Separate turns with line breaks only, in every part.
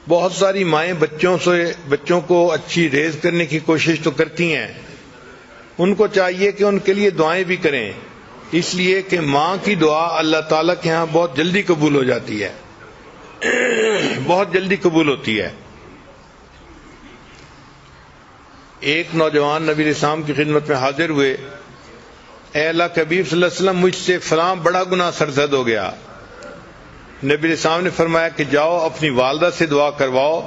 بہت ساری مائیں بچوں کو اچھی ریز کرنے کی کوشش تو کرتی ہیں، ان کو چاہیے کہ ان کے لیے دعائیں بھی کریں، اس لیے کہ ماں کی دعا اللہ تعالیٰ کے ہاں بہت جلدی قبول ہو جاتی ہے، بہت جلدی قبول ہوتی ہے۔ ایک نوجوان نبی علیہ السلام کی خدمت میں حاضر ہوئے، اے اللہ کے حبیب صلی اللہ علیہ وسلم، مجھ سے فلاں بڑا گناہ سرزد ہو گیا۔ نبی علیہ السلام نے فرمایا کہ جاؤ اپنی والدہ سے دعا کرواؤ،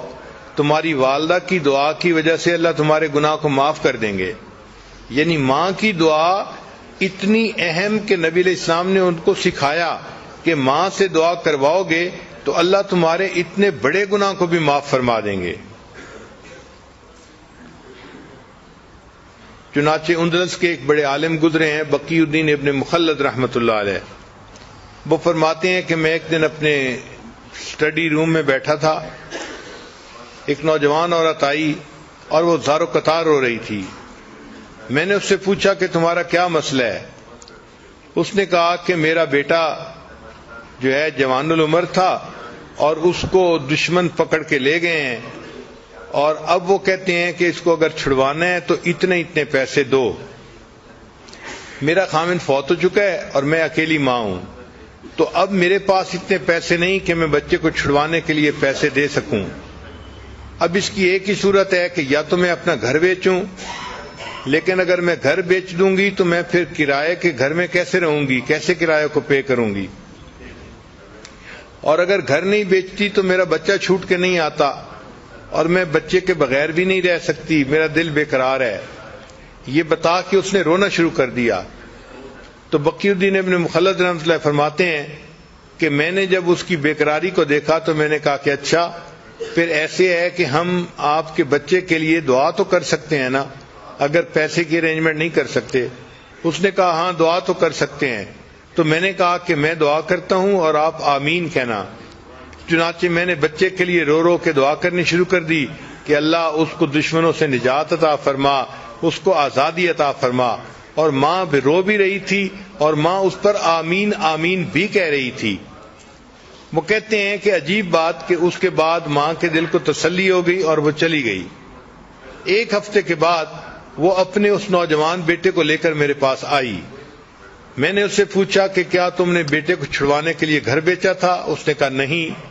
تمہاری والدہ کی دعا کی وجہ سے اللہ تمہارے گناہ کو معاف کر دیں گے۔ یعنی ماں کی دعا اتنی اہم کہ نبی علیہ السلام نے ان کو سکھایا کہ ماں سے دعا کرواؤ گے تو اللہ تمہارے اتنے بڑے گناہ کو بھی معاف فرما دیں گے۔ چنانچہ اندلس کے ایک بڑے عالم گزرے ہیں، بقی الدین ابن مخلد رحمۃ اللہ علیہ، وہ فرماتے ہیں کہ میں ایک دن اپنے اسٹڈی روم میں بیٹھا تھا، ایک نوجوان عورت آئی اور وہ زار و قطار رو رہی تھی۔ میں نے اس سے پوچھا کہ تمہارا کیا مسئلہ ہے؟ اس نے کہا کہ میرا بیٹا جو ہے جوان العمر تھا اور اس کو دشمن پکڑ کے لے گئے ہیں، اور اب وہ کہتے ہیں کہ اس کو اگر چھڑوانا ہے تو اتنے اتنے پیسے دو۔ میرا خامن فوت ہو چکا ہے اور میں اکیلی ماں ہوں، تو اب میرے پاس اتنے پیسے نہیں کہ میں بچے کو چھڑوانے کے لیے پیسے دے سکوں۔ اب اس کی ایک ہی صورت ہے کہ یا تو میں اپنا گھر بیچوں، لیکن اگر میں گھر بیچ دوں گی تو میں پھر کرائے کے گھر میں کیسے رہوں گی، کیسے کرایہ کو پے کروں گی، اور اگر گھر نہیں بیچتی تو میرا بچہ چھوٹ کے نہیں آتا اور میں بچے کے بغیر بھی نہیں رہ سکتی، میرا دل بے قرار ہے۔ یہ بتا کے اس نے رونا شروع کر دیا۔ تو بقی الدین ابن مخلد رحمۃ اللہ فرماتے ہیں کہ میں نے جب اس کی بے قراری کو دیکھا تو میں نے کہا کہ اچھا پھر ایسے ہے کہ ہم آپ کے بچے کے لیے دعا تو کر سکتے ہیں نا، اگر پیسے کی ارینجمنٹ نہیں کر سکتے۔ اس نے کہا ہاں دعا تو کر سکتے ہیں۔ تو میں نے کہا کہ میں دعا کرتا ہوں اور آپ آمین کہنا۔ چنانچہ میں نے بچے کے لیے رو رو کے دعا کرنی شروع کر دی کہ اللہ اس کو دشمنوں سے نجات عطا فرما، اس کو آزادی عطا فرما، اور ماں بھی رو بھی رہی تھی اور ماں اس پر آمین آمین بھی کہہ رہی تھی۔ وہ کہتے ہیں کہ عجیب بات کہ اس کے بعد ماں کے دل کو تسلی ہو گئی اور وہ چلی گئی۔ ایک ہفتے کے بعد وہ اپنے اس نوجوان بیٹے کو لے کر میرے پاس آئی۔ میں نے اس سے پوچھا کہ کیا تم نے بیٹے کو چھڑوانے کے لیے گھر بیچا تھا؟ اس نے کہا نہیں۔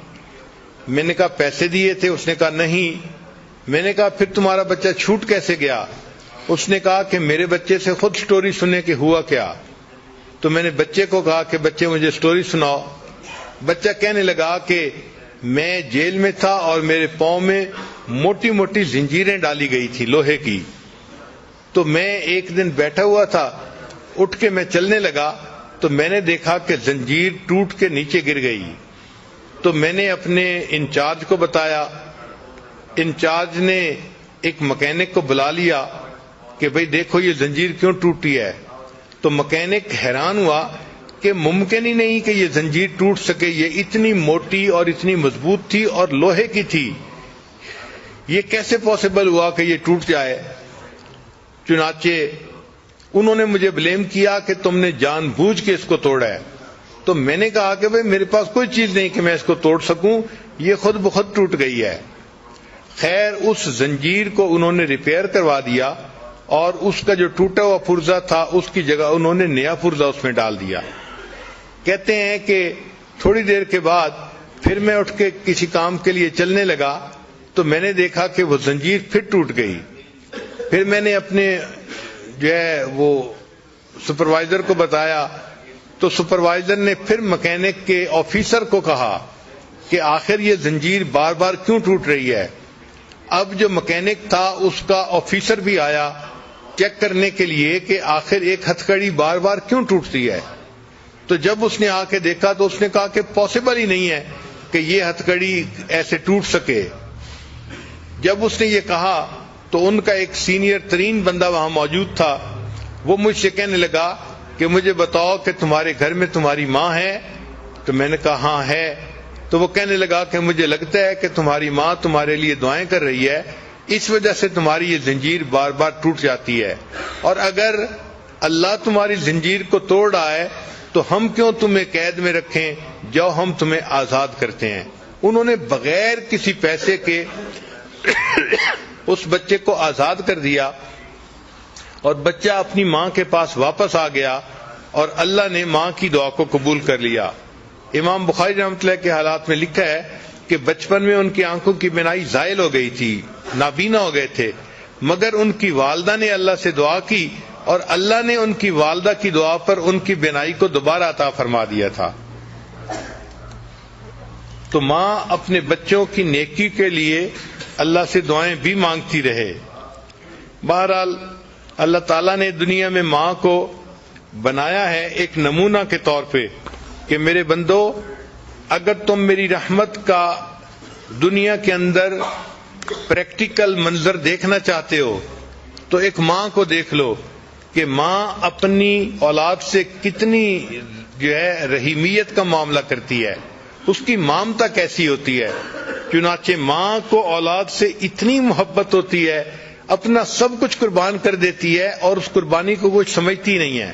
میں نے کہا پیسے دیے تھے؟ اس نے کہا نہیں۔ میں نے کہا پھر تمہارا بچہ چھوٹ کیسے گیا؟ اس نے کہا کہ میرے بچے سے خود سٹوری سننے کے ہوا کیا۔ تو میں نے بچے کو کہا کہ بچے مجھے سٹوری سناؤ۔ بچہ کہنے لگا کہ میں جیل میں تھا اور میرے پاؤں میں موٹی موٹی زنجیریں ڈالی گئی تھی لوہے کی، تو میں ایک دن بیٹھا ہوا تھا، اٹھ کے میں چلنے لگا تو میں نے دیکھا کہ زنجیر ٹوٹ کے نیچے گر گئی۔ تو میں نے اپنے انچارج کو بتایا، انچارج نے ایک مکینک کو بلا لیا کہ بھئی دیکھو یہ زنجیر کیوں ٹوٹی ہے۔ تو مکینک حیران ہوا کہ ممکن ہی نہیں کہ یہ زنجیر ٹوٹ سکے، یہ اتنی موٹی اور اتنی مضبوط تھی اور لوہے کی تھی، یہ کیسے پاسبل ہوا کہ یہ ٹوٹ جائے۔ چنانچہ انہوں نے مجھے بلیم کیا کہ تم نے جان بوجھ کے اس کو توڑا ہے۔ تو میں نے کہا کہ بھئی میرے پاس کوئی چیز نہیں کہ میں اس کو توڑ سکوں، یہ خود بخود ٹوٹ گئی ہے۔ خیر اس زنجیر کو انہوں نے ریپیئر کروا دیا اور اس کا جو ٹوٹا ہوا پرزا تھا اس کی جگہ انہوں نے نیا پرزا اس میں ڈال دیا۔ کہتے ہیں کہ تھوڑی دیر کے بعد پھر میں اٹھ کے کسی کام کے لیے چلنے لگا تو میں نے دیکھا کہ وہ زنجیر پھر ٹوٹ گئی۔ پھر میں نے اپنے جو ہے وہ سپروائزر کو بتایا تو سپروائزر نے پھر مکینک کے آفیسر کو کہا کہ آخر یہ زنجیر بار بار کیوں ٹوٹ رہی ہے۔ اب جو مکینک تھا اس کا آفیسر بھی آیا چیک کرنے کے لیے کہ آخر ایک ہتھکڑی بار بار کیوں ٹوٹتی ہے۔ تو جب اس نے آ کے دیکھا تو اس نے کہا کہ پاسبل ہی نہیں ہے کہ یہ ہتھکڑی ایسے ٹوٹ سکے۔ جب اس نے یہ کہا تو ان کا ایک سینئر ترین بندہ وہاں موجود تھا، وہ مجھ سے کہنے لگا کہ مجھے بتاؤ کہ تمہارے گھر میں تمہاری ماں ہے؟ تو میں نے کہا ہاں ہے۔ تو وہ کہنے لگا کہ مجھے لگتا ہے کہ تمہاری ماں تمہارے لیے دعائیں کر رہی ہے، اس وجہ سے تمہاری یہ زنجیر بار بار ٹوٹ جاتی ہے، اور اگر اللہ تمہاری زنجیر کو توڑ رہا ہے تو ہم کیوں تمہیں قید میں رکھیں، جو ہم تمہیں آزاد کرتے ہیں۔ انہوں نے بغیر کسی پیسے کے اس بچے کو آزاد کر دیا اور بچہ اپنی ماں کے پاس واپس آ گیا اور اللہ نے ماں کی دعا کو قبول کر لیا۔ امام بخاری رحمۃ اللہ کے حالات میں لکھا ہے کہ بچپن میں ان کی آنکھوں کی بینائی زائل ہو گئی تھی، نابینا ہو گئے تھے، مگر ان کی والدہ نے اللہ سے دعا کی اور اللہ نے ان کی والدہ کی دعا پر ان کی بینائی کو دوبارہ عطا فرما دیا تھا۔ تو ماں اپنے بچوں کی نیکی کے لیے اللہ سے دعائیں بھی مانگتی رہے۔ بہرحال اللہ تعالیٰ نے دنیا میں ماں کو بنایا ہے ایک نمونہ کے طور پہ کہ میرے بندو، اگر تم میری رحمت کا دنیا کے اندر پریکٹیکل منظر دیکھنا چاہتے ہو تو ایک ماں کو دیکھ لو کہ ماں اپنی اولاد سے کتنی رحیمیت کا معاملہ کرتی ہے، اس کی مامتا کیسی ہوتی ہے۔ چنانچہ ماں کو اولاد سے اتنی محبت ہوتی ہے، اپنا سب کچھ قربان کر دیتی ہے اور اس قربانی کو کچھ سمجھتی نہیں ہے۔